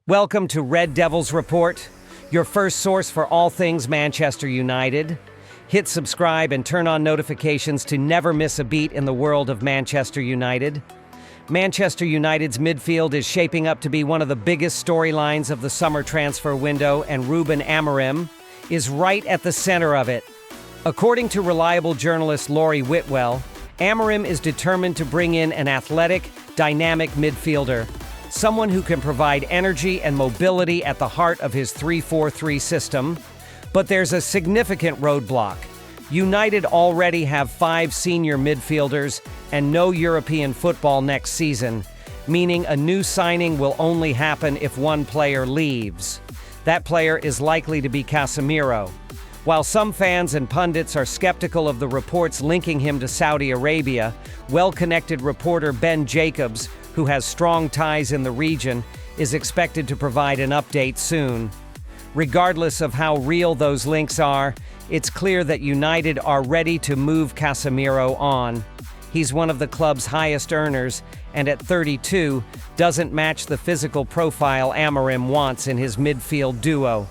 Welcome to Red Devils Report, your first source for all things Manchester United. Hit subscribe and turn on notifications to never miss a beat in the world of Manchester United. Manchester United's midfield is shaping up to be one of the biggest storylines of the summer transfer window, and Ruben Amorim is right at the center of it. According to reliable journalist Laurie Whitwell, Amorim is determined to bring in an athletic, dynamic midfielder, someone who can provide energy and mobility at the heart of his 3-4-3 system. But there's a significant roadblock. United already have 5 senior midfielders and no European football next season, meaning a new signing will only happen if one player leaves. That player is likely to be Casemiro. While some fans and pundits are skeptical of the reports linking him to Saudi Arabia, well-connected reporter Ben Jacobs, who has strong ties in the region, is expected to provide an update soon. Regardless of how real those links are, it's clear that United are ready to move Casemiro on. He's one of the club's highest earners, and at 32, doesn't match the physical profile Amorim wants in his midfield duo.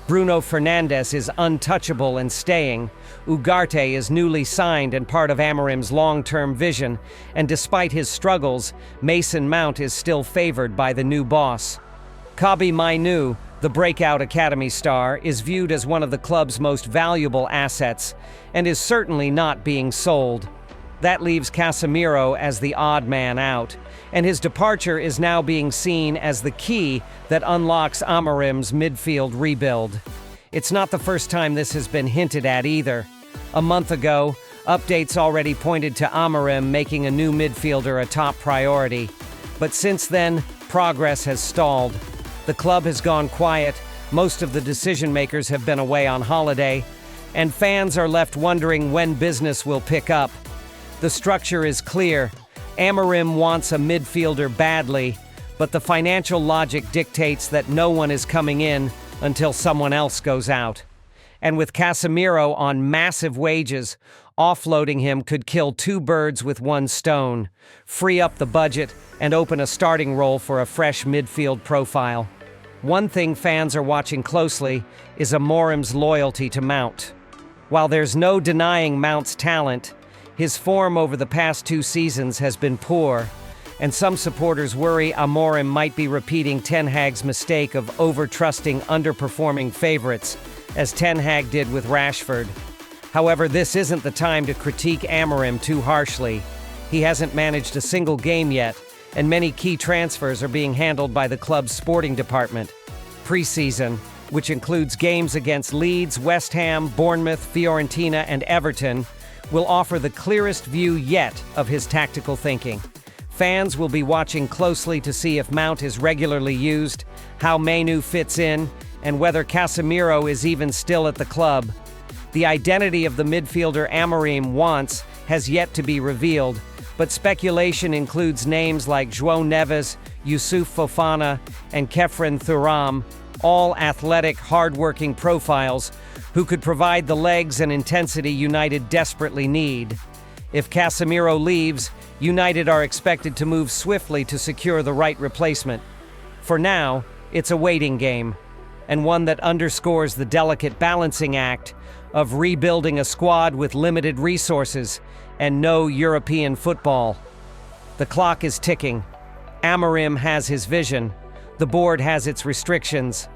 Bruno Fernandes is untouchable and staying. Ugarte is newly signed and part of Amorim's long-term vision, and despite his struggles, Mason Mount is still favored by the new boss. Kobbie Mainoo, the breakout academy star, is viewed as one of the club's most valuable assets and is certainly not being sold. That leaves Casemiro as the odd man out, and his departure is now being seen as the key that unlocks Amorim's midfield rebuild. It's not the first time this has been hinted at either. A month ago, updates already pointed to Amorim making a new midfielder a top priority. But since then, progress has stalled. The club has gone quiet, most of the decision-makers have been away on holiday, and fans are left wondering when business will pick up. The structure is clear. Amorim wants a midfielder badly, but the financial logic dictates that no one is coming in until someone else goes out. And with Casemiro on massive wages, offloading him could kill 2 birds with 1 stone, free up the budget, and open a starting role for a fresh midfield profile. One thing fans are watching closely is Amorim's loyalty to Mount. While there's no denying Mount's talent, his form over the past 2 seasons has been poor, and some supporters worry Amorim might be repeating Ten Hag's mistake of over-trusting underperforming favorites, as Ten Hag did with Rashford. However, this isn't the time to critique Amorim too harshly. He hasn't managed a single game yet, and many key transfers are being handled by the club's sporting department. Pre-season, which includes games against Leeds, West Ham, Bournemouth, Fiorentina, and Everton, will offer the clearest view yet of his tactical thinking. Fans will be watching closely to see if Mount is regularly used, how Mainoo fits in, and whether Casemiro is even still at the club. The identity of the midfielder Amorim wants has yet to be revealed, but speculation includes names like João Neves, Youssouf Fofana, and Khéphren Thuram, all athletic, hard-working profiles who could provide the legs and intensity United desperately need. If Casemiro leaves, United are expected to move swiftly to secure the right replacement. For now, it's a waiting game, and one that underscores the delicate balancing act of rebuilding a squad with limited resources and no European football. The clock is ticking. Amorim has his vision, the board has its restrictions,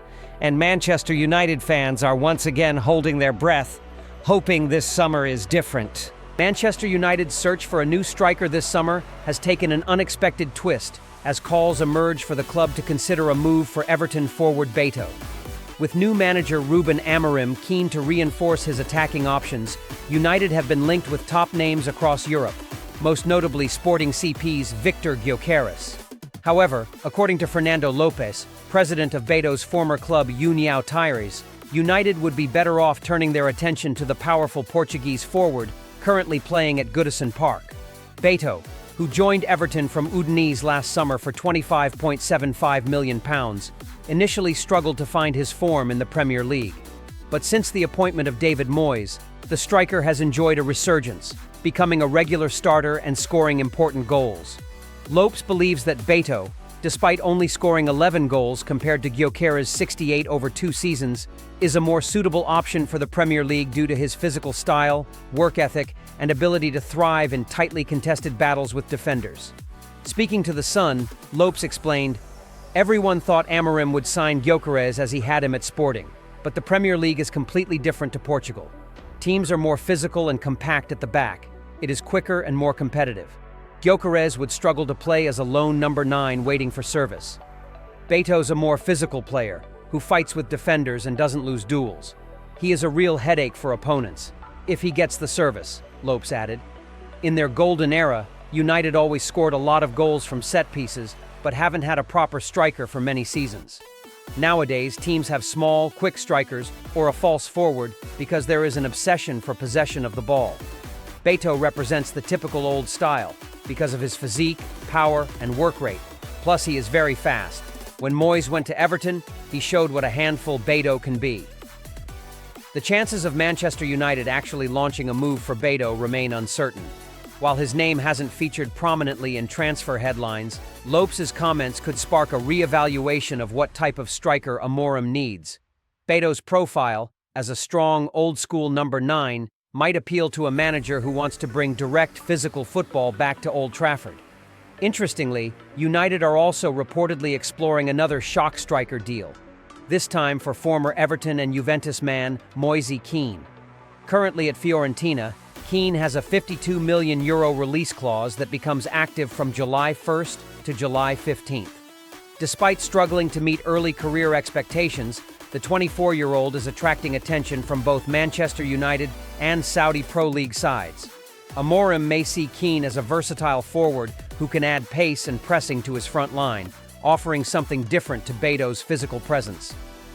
and Manchester United fans are once again holding their breath, hoping this summer is different. Manchester United's search for a new striker this summer has taken an unexpected twist, as calls emerge for the club to consider a move for Everton forward Beto. With new manager Ruben Amorim keen to reinforce his attacking options, United have been linked with top names across Europe, most notably Sporting CP's Victor Gyökeres. However, according to Fernando Lopes, president of Beto's former club União Tigres, United would be better off turning their attention to the powerful Portuguese forward currently playing at Goodison Park. Beto, who joined Everton from Udinese last summer for £25.75 million, initially struggled to find his form in the Premier League. But since the appointment of David Moyes, the striker has enjoyed a resurgence, becoming a regular starter and scoring important goals. Lopes believes that Beto, despite only scoring 11 goals compared to Gyökeres' 68 over 2 seasons, is a more suitable option for the Premier League due to his physical style, work ethic, and ability to thrive in tightly contested battles with defenders. Speaking to The Sun, Lopes explained, "Everyone thought Amorim would sign Gyökeres as he had him at Sporting, but the Premier League is completely different to Portugal. Teams are more physical and compact at the back. It is quicker and more competitive. Gyökeres would struggle to play as a lone number 9 waiting for service. Beto's a more physical player, who fights with defenders and doesn't lose duels. He is a real headache for opponents, if he gets the service," Lopes added. In their golden era, United always scored a lot of goals from set pieces, but haven't had a proper striker for many seasons. Nowadays, teams have small, quick strikers or a false forward because there is an obsession for possession of the ball. Beto represents the typical old style because of his physique, power, and work rate. Plus, he is very fast. When Moyes went to Everton, he showed what a handful Beto can be. The chances of Manchester United actually launching a move for Beto remain uncertain. While his name hasn't featured prominently in transfer headlines, Lopes' comments could spark a re-evaluation of what type of striker Amorim needs. Beto's profile, as a strong, old-school number 9, might appeal to a manager who wants to bring direct physical football back to Old Trafford. Interestingly, United are also reportedly exploring another shock striker deal, this time for former Everton and Juventus man Moise Kean. Currently at Fiorentina, Kean has a €52 million release clause that becomes active from July 1st to July 15th. Despite struggling to meet early career expectations, the 24-year-old is attracting attention from both Manchester United and Saudi Pro League sides. Amorim may see Kean as a versatile forward who can add pace and pressing to his front line, offering something different to Beto's physical presence.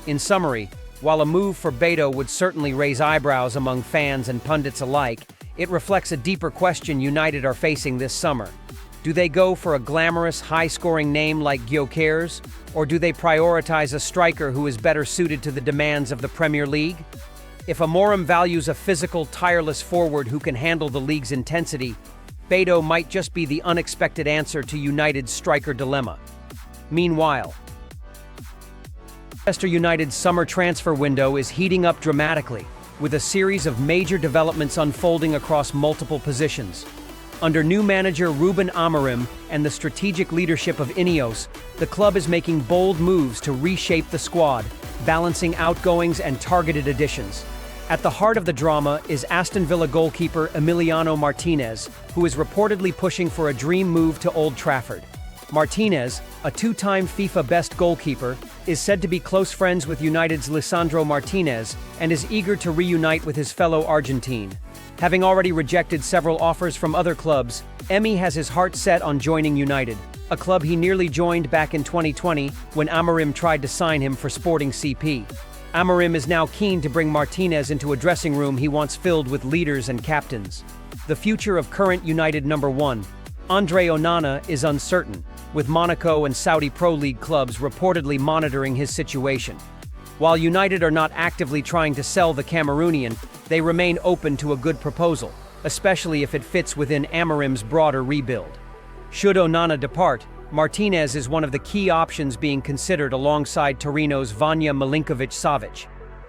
In summary, while a move for Beto would certainly raise eyebrows among fans and pundits alike, it reflects a deeper question United are facing this summer. Do they go for a glamorous, high-scoring name like Gyökeres, or do they prioritize a striker who is better suited to the demands of the Premier League? If Amorim values a physical, tireless forward who can handle the league's intensity, Beto might just be the unexpected answer to United's striker dilemma. Meanwhile, Manchester United's summer transfer window is heating up dramatically, with a series of major developments unfolding across multiple positions. Under new manager Ruben Amorim and the strategic leadership of Ineos, the club is making bold moves to reshape the squad, balancing outgoings and targeted additions. At the heart of the drama is Aston Villa goalkeeper Emiliano Martinez, who is reportedly pushing for a dream move to Old Trafford. Martinez, a two-time FIFA best goalkeeper, is said to be close friends with United's Lisandro Martinez and is eager to reunite with his fellow Argentine. Having already rejected several offers from other clubs, Emi has his heart set on joining United, a club he nearly joined back in 2020 when Amorim tried to sign him for Sporting CP. Amorim is now keen to bring Martinez into a dressing room he wants filled with leaders and captains. The future of current United number 1, Andre Onana, is uncertain, with Monaco and Saudi Pro League clubs reportedly monitoring his situation. While United are not actively trying to sell the Cameroonian, they remain open to a good proposal, especially if it fits within Amorim's broader rebuild. Should Onana depart, Martinez is one of the key options being considered alongside Torino's Vanja Milinkovic-Savic.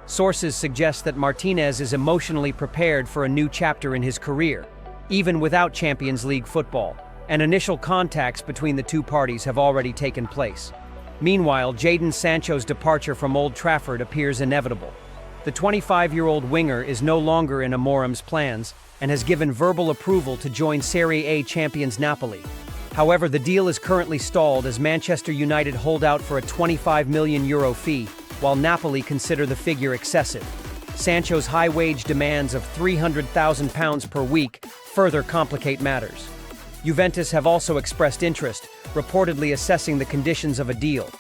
Sources suggest that Martinez is emotionally prepared for a new chapter in his career, even without Champions League football, and initial contacts between the two parties have already taken place. Meanwhile, Jadon Sancho's departure from Old Trafford appears inevitable. The 25-year-old winger is no longer in Amorim's plans and has given verbal approval to join Serie A champions Napoli. However, the deal is currently stalled as Manchester United hold out for a €25 million fee, while Napoli consider the figure excessive. Sancho's high wage demands of £300,000 per week further complicate matters. Juventus have also expressed interest, reportedly assessing the conditions of a deal.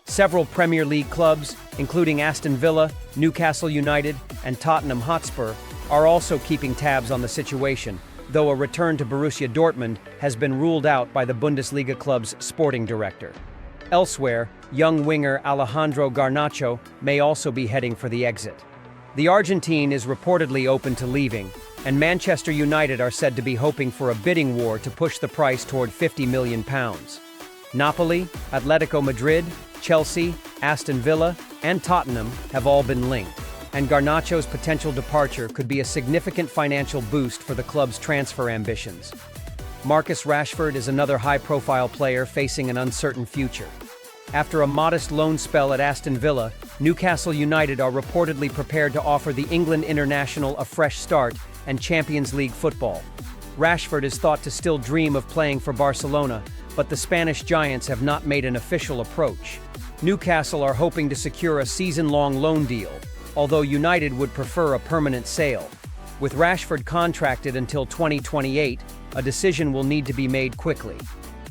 Several Premier League clubs, including Aston Villa, Newcastle United, and Tottenham Hotspur, are also keeping tabs on the situation, though a return to Borussia Dortmund has been ruled out by the Bundesliga club's sporting director. Elsewhere, young winger Alejandro Garnacho may also be heading for the exit. The Argentine is reportedly open to leaving, and Manchester United are said to be hoping for a bidding war to push the price toward £50 million. Napoli, Atletico Madrid, Chelsea, Aston Villa, and Tottenham have all been linked, and Garnacho's potential departure could be a significant financial boost for the club's transfer ambitions. Marcus Rashford is another high-profile player facing an uncertain future. After a modest loan spell at Aston Villa, Newcastle United are reportedly prepared to offer the England international a fresh start and Champions League football. Rashford is thought to still dream of playing for Barcelona, but the Spanish giants have not made an official approach. Newcastle are hoping to secure a season-long loan deal, although United would prefer a permanent sale. With Rashford contracted until 2028, a decision will need to be made quickly.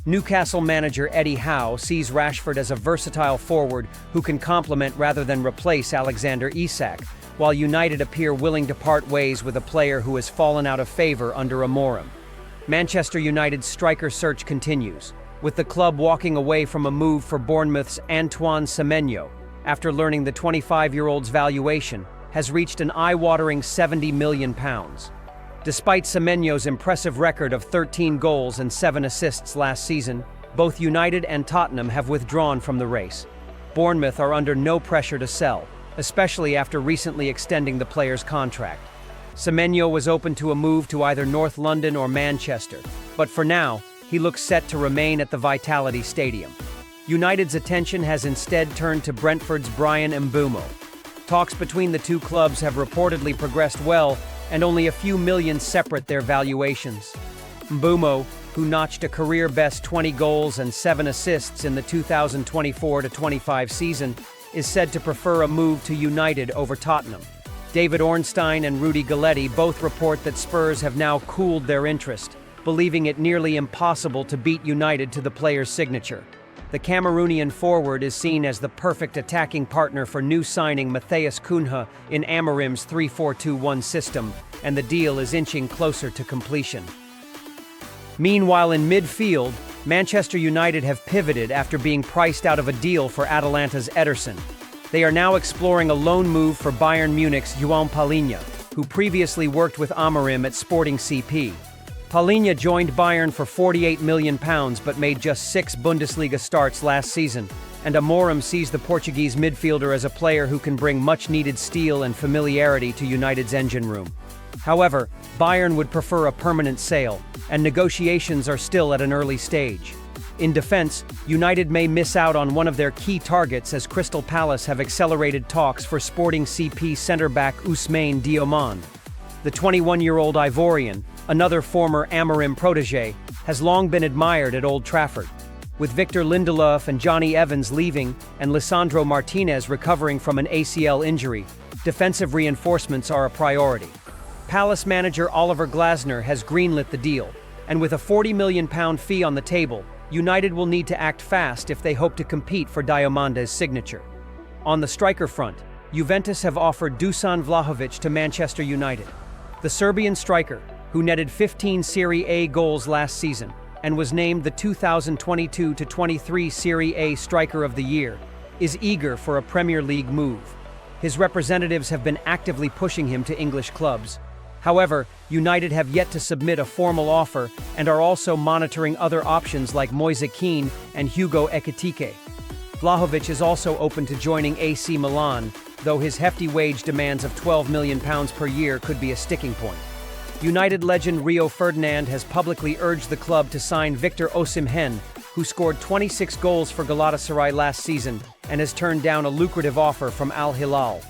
Newcastle manager Eddie Howe sees Rashford as a versatile forward who can complement rather than replace Alexander Isak, while United appear willing to part ways with a player who has fallen out of favor under Amorim. Manchester United's striker search continues, with the club walking away from a move for Bournemouth's Antoine Semenyo, after learning the 25-year-old's valuation has reached an eye-watering £70 million. Despite Semenyo's impressive record of 13 goals and 7 assists last season, both United and Tottenham have withdrawn from the race. Bournemouth are under no pressure to sell, especially after recently extending the player's contract. Semenyo was open to a move to either North London or Manchester, but for now, he looks set to remain at the Vitality Stadium. United's attention has instead turned to Brentford's Bryan Mbeumo. Talks between the two clubs have reportedly progressed well, and only a few million separate their valuations. Mbeumo, who notched a career-best 20 goals and 7 assists in the 2024-25 season, is said to prefer a move to United over Tottenham. David Ornstein and Rudy Galletti both report that Spurs have now cooled their interest, believing it nearly impossible to beat United to the player's signature. The Cameroonian forward is seen as the perfect attacking partner for new signing Matheus Cunha in Amorim's 3-4-2-1 system, and the deal is inching closer to completion. Meanwhile, in midfield, Manchester United have pivoted after being priced out of a deal for Atalanta's Ederson. They are now exploring a loan move for Bayern Munich's João Palhinha, who previously worked with Amorim at Sporting CP. Palhinha joined Bayern for £48 million but made just 6 Bundesliga starts last season, and Amorim sees the Portuguese midfielder as a player who can bring much-needed steel and familiarity to United's engine room. However, Bayern would prefer a permanent sale, and negotiations are still at an early stage. In defense, United may miss out on one of their key targets as Crystal Palace have accelerated talks for Sporting CP centre-back Ousmane Diomande. The 21-year-old Ivorian, another former Amorim protégé, has long been admired at Old Trafford. With Victor Lindelof and Johnny Evans leaving and Lisandro Martinez recovering from an ACL injury, defensive reinforcements are a priority. Palace manager Oliver Glasner has greenlit the deal, and with a £40 million fee on the table, United will need to act fast if they hope to compete for Diomande's signature. On the striker front, Juventus have offered Dusan Vlahovic to Manchester United. The Serbian striker, who netted 15 Serie A goals last season and was named the 2022-23 Serie A Striker of the Year, is eager for a Premier League move. His representatives have been actively pushing him to English clubs. However, United have yet to submit a formal offer and are also monitoring other options like Moise Kean and Hugo Ekitike. Vlahovic is also open to joining AC Milan, though his hefty wage demands of £12 million per year could be a sticking point. United legend Rio Ferdinand has publicly urged the club to sign Victor Osimhen, who scored 26 goals for Galatasaray last season and has turned down a lucrative offer from Al Hilal.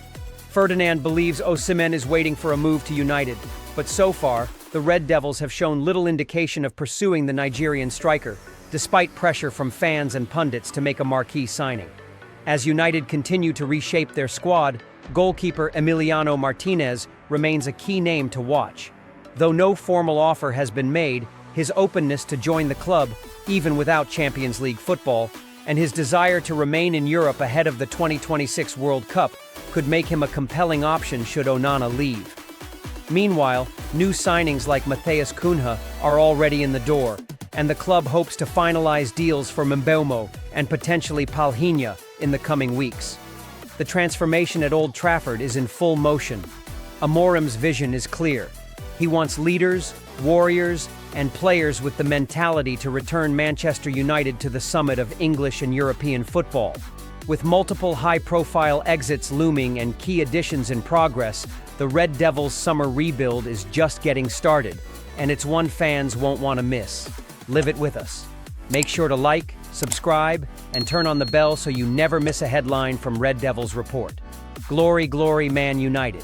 Ferdinand believes Osimhen is waiting for a move to United, but so far, the Red Devils have shown little indication of pursuing the Nigerian striker, despite pressure from fans and pundits to make a marquee signing. As United continue to reshape their squad, goalkeeper Emiliano Martinez remains a key name to watch. Though no formal offer has been made, his openness to join the club, even without Champions League football, and his desire to remain in Europe ahead of the 2026 World Cup could make him a compelling option should Onana leave. Meanwhile, new signings like Matheus Cunha are already in the door, and the club hopes to finalize deals for Mbeumo and potentially Palhinha in the coming weeks. The transformation at Old Trafford is in full motion. Amorim's vision is clear. He wants leaders, warriors, and players with the mentality to return Manchester United to the summit of English and European football. With multiple high-profile exits looming and key additions in progress, the Red Devils' summer rebuild is just getting started, and it's one fans won't want to miss. Live it with us. Make sure to like, subscribe, and turn on the bell so you never miss a headline from Red Devils Report. Glory, glory, Man United!